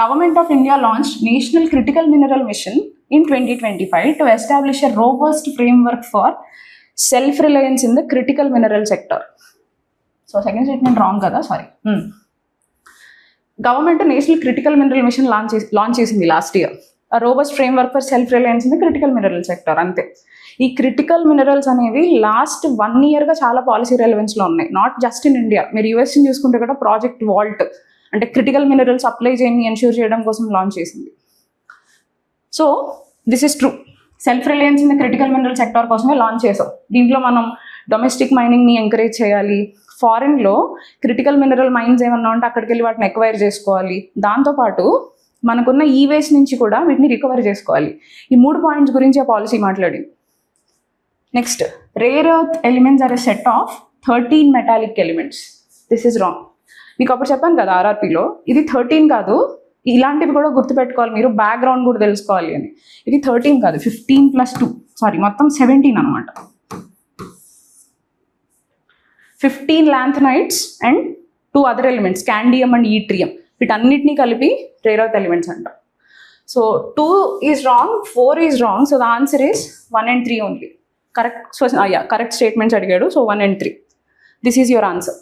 government of India launched national critical mineral machine in 2025 to establish a robust framework for self-reliance in the critical mineral sector. So second statement wrong kada, sorry. Government National Critical Mineral Mission launch చేసింది last year. A robust framework for self-reliance in the critical mineral sector. అంతే. ఈ critical minerals అనేవి last 1 yearగా చాలా policy రెలవెన్స్లో ఉన్నాయి. Not just in India, మీరు యూఎస్ని చూసుకుంటే కూడా project Walt అంటే క్రిటికల్ మినరల్స్ సప్లై చేయని ఎన్ష్యూర్ చేయడం కోసం లాంచ్ చేసింది. So this is true. Self Reliance in the critical mineral sector కోసమే లాంచ్ చేసాం. దీంట్లో మనం డొమెస్టిక్ మైనింగ్ని ఎంకరేజ్ చేయాలి. ఫారిన్లో క్రిటికల్ మినరల్ మైన్స్ ఏమన్నా ఉంటే అక్కడికి వెళ్ళి వాటిని ఎక్వైర్ చేసుకోవాలి. దాంతోపాటు మనకున్న ఈ వేస్ట్ నుంచి కూడా వీటిని రికవర్ చేసుకోవాలి. ఈ 3 పాయింట్స్ గురించి ఆ పాలసీ మాట్లాడింది. Next, rare earth elements are a set of 13 metallic elements. This is wrong. మీకు అప్పుడు చెప్పాను కదా ఆర్ఆర్పీలో, ఇది 13 కాదు, ఇలాంటివి కూడా గుర్తుపెట్టుకోవాలి మీరు, బ్యాక్గ్రౌండ్ కూడా తెలుసుకోవాలి అని. ఇది 13 కాదు, 15 + 2, సారీ మొత్తం 17 అనమాట. 15 lanthanides and 2 other elements, scandium and yttrium, వీటన్నిటిని కలిపి రేర్ ఎర్త్ ఎలిమెంట్స్ అంటాం. So 2 is wrong, 4 is wrong. So the answer is 1 and 3 only. Correct. So correct statements అడిగాడు. So 1 and 3. This is your answer.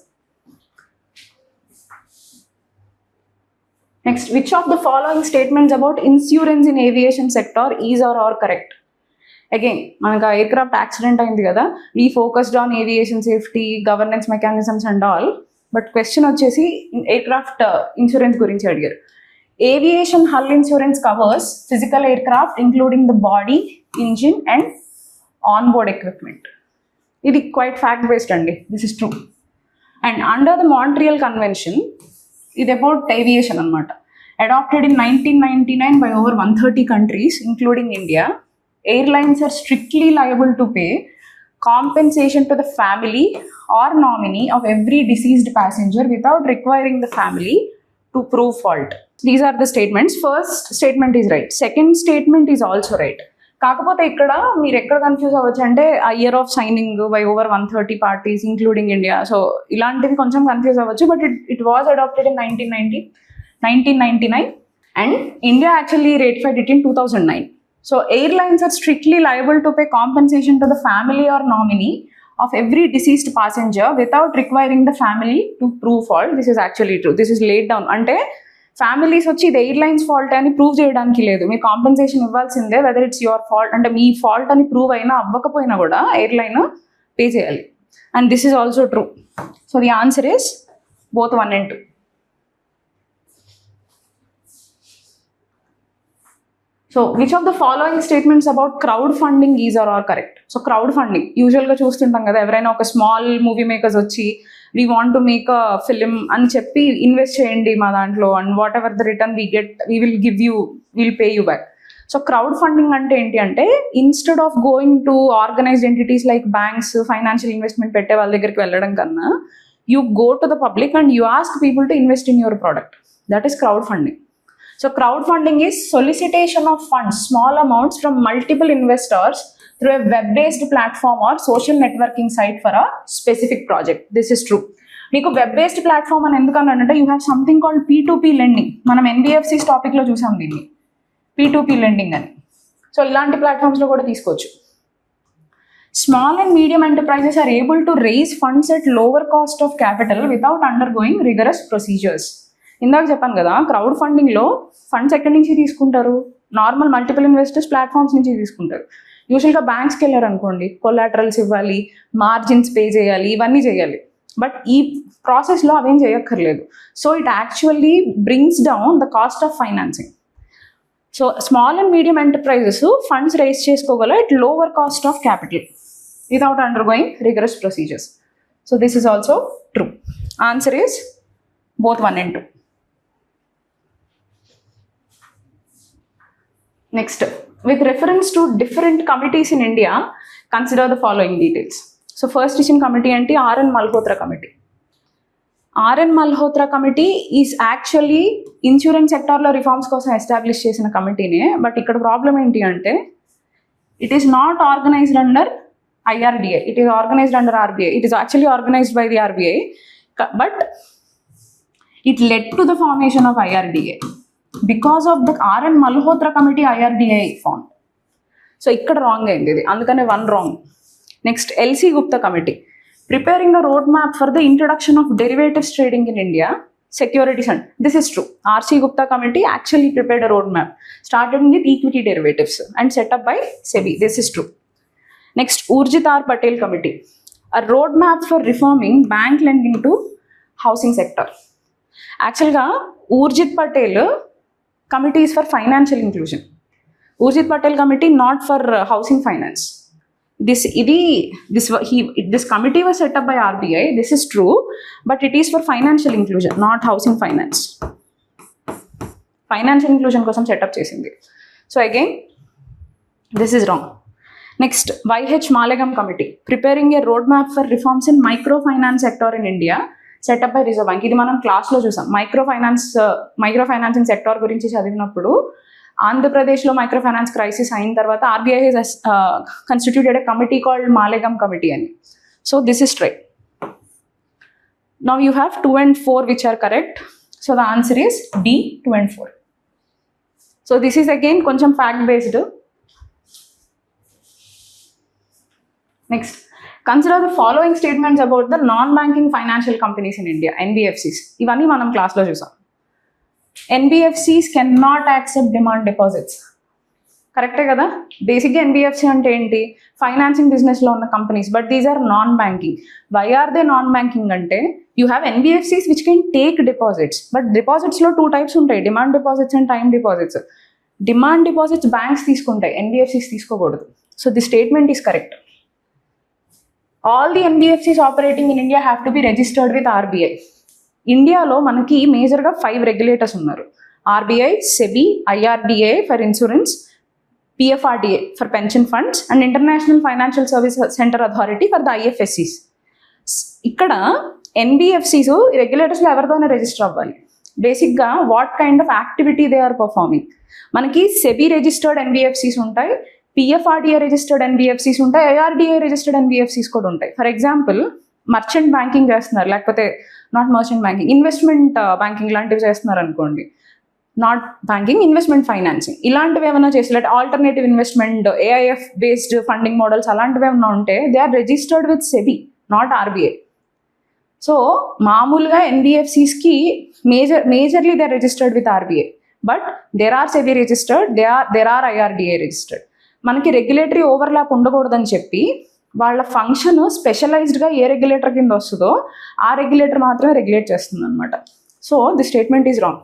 Next, which of the following statements about insurance in aviation sector is or are correct? Again, మనకు aircraft accident అయింది కదా, we focused on aviation safety, governance mechanisms and all. But question వచ్చేసి aircraft insurance గురించి అడిగారు. Aviation hull insurance covers physical aircraft including the body, engine and on board equipment. ఇది quite fact based అండి, this is true. And under the Montreal convention, ఇది about aviation అనమాట, adopted in 1999 by over 130 countries including India, airlines are strictly liable to pay compensation to the family or nominee of every deceased passenger without requiring the family to prove fault. These are the statements. First statement is right, second statement is also right. కాకపోతే ఇక్కడ మీరు ఎక్కడ confuse అవ్వచ్చు అంటే ఆ year of signing by over 130 parties including India, so ఇలాంటివి కొంచెం confuse అవ్వచ్చు. But it was adopted in 1999 and India actually ratified it in 2009. So airlines are strictly liable to pay compensation to the family or nominee of every deceased passenger without requiring the family to prove fault. This is actually true. This is laid down. అంటే families వచ్చి ఇది airlines fault అని prove చేయడానికి లేదు, మీరు compensation ఇవ్వాల్సిందే, whether it's your fault అంటే మీ fault అని ప్రూవ్ అయినా అవ్వకపోయినా కూడా ఎయిర్లైన్ పే చేయాలి. And this is also true. So the answer is both 1 and 2. So which of the following statements about crowdfunding is or are correct? So crowdfunding యూజువల్గా చూస్తుంటాం కదా, ఎవరైనా ఒక స్మాల్ మూవీ మేకర్స్ వచ్చి we want to make a film అని చెప్పి invest చేయండి మా దాంట్లో, and whatever the return we get we will give you, will pay you back. So crowd funding అంటే ఏంటి అంటే, instead of going to organised entities like banks, financial investment పెట్టే వాళ్ళ దగ్గరికి వెళ్ళడం కన్నా, you go to the public and you ask people to invest in your product. That is crowd funding. So crowdfunding is solicitation of funds, small amounts from multiple investors through a web-based platform or social networking site for a specific project. This is true. మీకు web-based platform అని ఎందుకనంటే you have something called P2P lending. మనం NBFCs టాపిక్లో చూసాం దీన్ని, P2P lending అని. So ఇలాంటి ప్లాట్ఫామ్స్లో కూడా తీసుకోవచ్చు. Small and medium enterprises are able to raise funds at lower cost of capital without undergoing rigorous procedures. ఇందాక చెప్పాను కదా, క్రౌడ్ ఫండింగ్లో ఫండ్స్ ఎక్కడి నుంచి తీసుకుంటారు, నార్మల్ మల్టిపుల్ ఇన్వెస్టర్స్ ప్లాట్ఫామ్స్ నుంచి తీసుకుంటారు. యూజువల్గా బ్యాంక్స్కి వెళ్ళారు అనుకోండి, కొలాటరల్స్ ఇవ్వాలి, మార్జిన్స్ పే చేయాలి, ఇవన్నీ చేయాలి. బట్ ఈ ప్రాసెస్లో అవేం చేయక్కర్లేదు. So it actually brings down the cost of financing. So small and medium enterprises funds raise చేసుకోగల at lower cost of capital without undergoing rigorous procedures. So this is also true. Answer is both 1 and 2. Next, with reference to different committees in India, consider the following details. So first is in committee anti R.N. Malhotra committee. R.N. Malhotra committee is actually insurance sector lo reforms కోసం establish చేసిన కమిటీనే. But ఇక్కడ problem ఏంటి అంటే, it is not organized under IRDA, it is organized under RBI. It is actually organized by the RBI, but it led to the formation of IRDA. Because of the R.N. Malhotra committee, IRDA formed. So ikkada wrong ayindi idi, andukane 1 wrong. Next, LC Gupta committee, preparing a roadmap for the introduction of derivatives trading in India, securities and this is true. R.C. Gupta committee actually prepared a roadmap, started with equity derivatives and set up by SEBI. This is true. Next, Urjit R. Patel committee, a roadmap for reforming bank lending to housing sector. యాక్చువల్గా Urjit Patel committee is for financial inclusion. Urjit Patel committee not for housing finance. This committee was set up by RBI. This is true, but it is for financial inclusion, not housing finance. Financial inclusion కోసం setup చేసింది. So again, this is wrong. Next, YH Malegaon committee, preparing a roadmap for reforms in microfinance sector in India, setup by reserve bank. ఇది మనం క్లాస్లో చూసాం. Micro financing sector గురించి చదివినప్పుడు, ఆంధ్రప్రదేశ్లో micro finance crisis అయిన తర్వాత RBI has constituted a committee called Malegam committee అని. So this is right. Now you have 2 and 4 which are correct. So the answer is D, 2 and 4. So this is again కొంచెం fact based. Next, consider the following statements about the non-banking financial companies in India, NBFCs. ఇవన్నీ మనం క్లాస్లో చూసాం. NBFCs cannot accept demand deposits. కరెక్టే కదా. బేసిక్గా NBFC అంటే ఏంటి, ఫైనాన్సింగ్ బిజినెస్లో ఉన్న companies, but these are non banking. Why are they non banking అంటే you have NBFCs which can take deposits, but డిపాజిట్స్లో 2 types ఉంటాయి, demand deposits and time deposits. Demand deposits banks తీసుకుంటాయి, ఎన్బిఎఫ్సిస్ తీసుకోకూడదు. So the statement is correct. All the NBFCs operating in India have to be registered with RBI. ఇండియాలో మనకి మేజర్గా 5 regulators ఉన్నారు. RBI, SEBI, IRDA for insurance, PFRDA for pension funds, and International Financial Service Center Authority for the IFSCs. ఇక్కడ NBFCs రెగ్యులేటర్స్లో ఎవరితోనే register అవ్వాలి. బేసిక్గా what kind of activity they are performing. మనకి సెబీ రిజిస్టర్డ్ NBFCs ఉంటాయి, PFRDA రిజిస్టర్డ్ NBFCs ఉంటాయి, IRDA registered NBFCs కూడా ఉంటాయి. ఫర్ ఎగ్జాంపుల్ మర్చెంట్ బ్యాంకింగ్ చేస్తున్నారు, లేకపోతే not merchant banking, investment banking లాంటివి చేస్తున్నారు అనుకోండి, నాట్ బ్యాంకింగ్, ఇన్వెస్ట్మెంట్ ఫైనాన్సింగ్, ఇలాంటివి ఏమైనా చేసి, లేకపోతే alternative investment, AIF based funding models అలాంటివి ఏమైనా ఉంటే they are registered with SEBI, not RBI. So మామూలుగా ఎన్బిఎఫ్సిస్కి majorly they are registered with RBI, but there are SEBI registered, there are IRDA registered. మనకి రెగ్యులేటరీ ఓవర్లాప్ ఉండకూడదని చెప్పి వాళ్ళ function స్పెషలైజ్డ్గా ఏ regulator కింద వస్తుందో ఆ రెగ్యులేటర్ మాత్రమే రెగ్యులేట్ చేస్తుంది అనమాట. So the statement is wrong.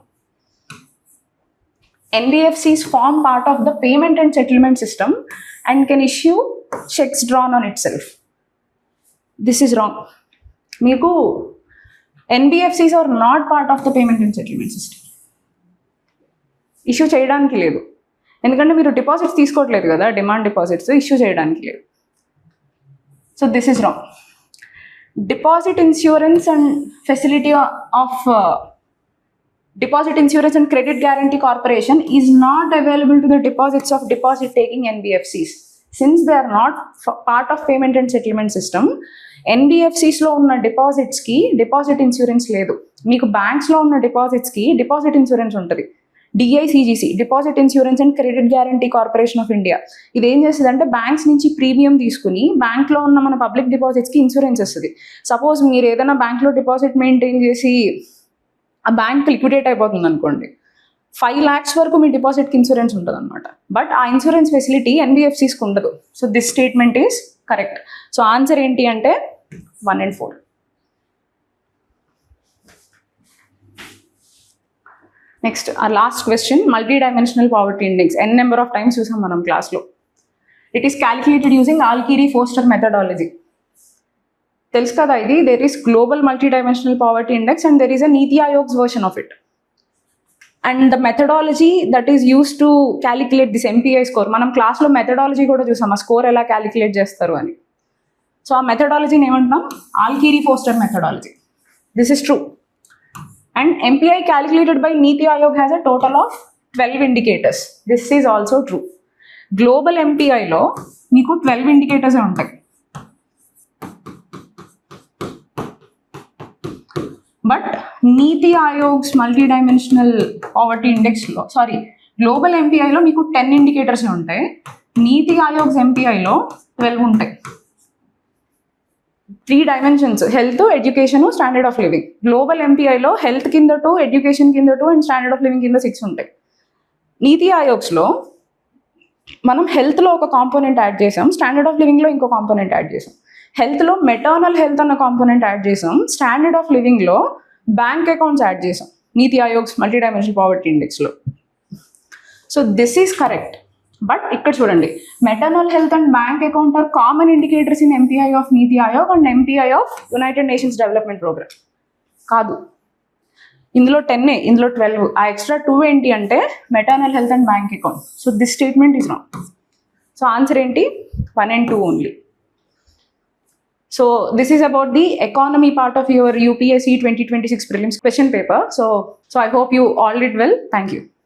NBFCs form part of the payment and settlement system and can issue checks drawn on itself. This is wrong. మీకు NBFCs are not part of the payment and settlement system. Issue చేయడానికి లేదు, ఎందుకంటే మీరు deposits తీసుకోవట్లేదు కదా, demand deposits issue చేయడానికి లేదు. So this is wrong. Deposit insurance and facility of Deposit Insurance and Credit Guarantee Corporation is not available to the deposits of deposit taking NBFCs. Since they are not part of payment and settlement system, NBFCsలో ఉన్న డిపాజిట్స్కి deposit insurance లేదు. మీకు బ్యాంక్స్లో ఉన్న డిపాజిట్స్కి deposit insurance ఉంటుంది. DICGC, deposit insurance and credit guarantee corporation of India, ఇది ఏం చేస్తుంది అంటే banks నుంచి ప్రీమియం తీసుకుని బ్యాంక్లో ఉన్న మన పబ్లిక్ డిపాజిట్స్కి ఇన్సూరెన్స్ ఇస్తుంది. సపోజ్ మీరు ఏదైనా బ్యాంక్లో డిపాజిట్ మెయింటైన్ చేసి ఆ బ్యాంక్ లిక్విడేట్ అయిపోతుంది అనుకోండి, 5 lakhs వరకు మీ డిపాజిట్కి ఇన్సూరెన్స్ ఉంటుంది అనమాట. బట్ ఆ ఇన్సూరెన్స్ ఫెసిలిటీ ఎన్బిఎఫ్సిస్కి ఉండదు. So this statement is correct. So answer ఏంటి అంటే 1 and 4. నెక్స్ట్ ఆ last question, multi dimensional poverty index n number of times చూసాం మనం క్లాస్లో. It is calculated using Alkire Foster methodology. తెలుసు కదా ఇది. There is global multi dimensional poverty index and there is a NITI Aayog's version of it. And the methodology that is use to calculate this MPI score. మనం క్లాస్లో methodology కూడా చూసాం, ఆ score ఎలా calculate చేస్తారు అని. సో ఆ మెథడాలజీని ఏమంటున్నాం, Alkire Foster methodology. This is true. And MPI calculated by NITI Aayog has a total of 12 indicators. This is also true. Global MPIలో మీకు 12 indicators ఉంటాయి. But NITI Aayog's multi dimensional poverty ఇండెక్స్లో, సారీ గ్లోబల్ MPIలో మీకు 10 indicators ఉంటాయి. నీతి ఆయోగ్స్ MPIలో 12 ఉంటాయి. 3 dimensions, health, education, standard of living. Global MPIలో health కింద 2, ఎడ్యుకేషన్ కింద 2 అండ్ స్టాండర్డ్ ఆఫ్ లివింగ్ కింద 6 ఉంటాయి. నీతి ఆయోగ్స్లో మనం హెల్త్లో ఒక కాంపోనెంట్ యాడ్ చేసాం, స్టాండర్డ్ ఆఫ్ లివింగ్లో ఇంకో కాంపోనెంట్ యాడ్ చేసాం. హెల్త్లో మెటర్నల్ హెల్త్ అన్న కాంపోనెంట్ యాడ్ చేసాం, స్టాండర్డ్ ఆఫ్ లివింగ్లో బ్యాంక్ అకౌంట్స్ యాడ్ చేసాం NITI Aayog's multi dimensional poverty ఇండెక్స్లో. So this is correct. But ఇక్కడ చూడండి, maternal health and bank account are common indicators in MPI of NITI Aayog and MPI of United Nations Development Programme. కాదు, ఇందులో 10, ఇందులో 12. ఆ extra 2 ఏంటి అంటే maternal health and bank account. So this statement is wrong. So answer ఏంటి, 1 and 2 only. So this is about the economy part of your UPSC 2026 prelims question paper. So I hope you all did well. Thank you.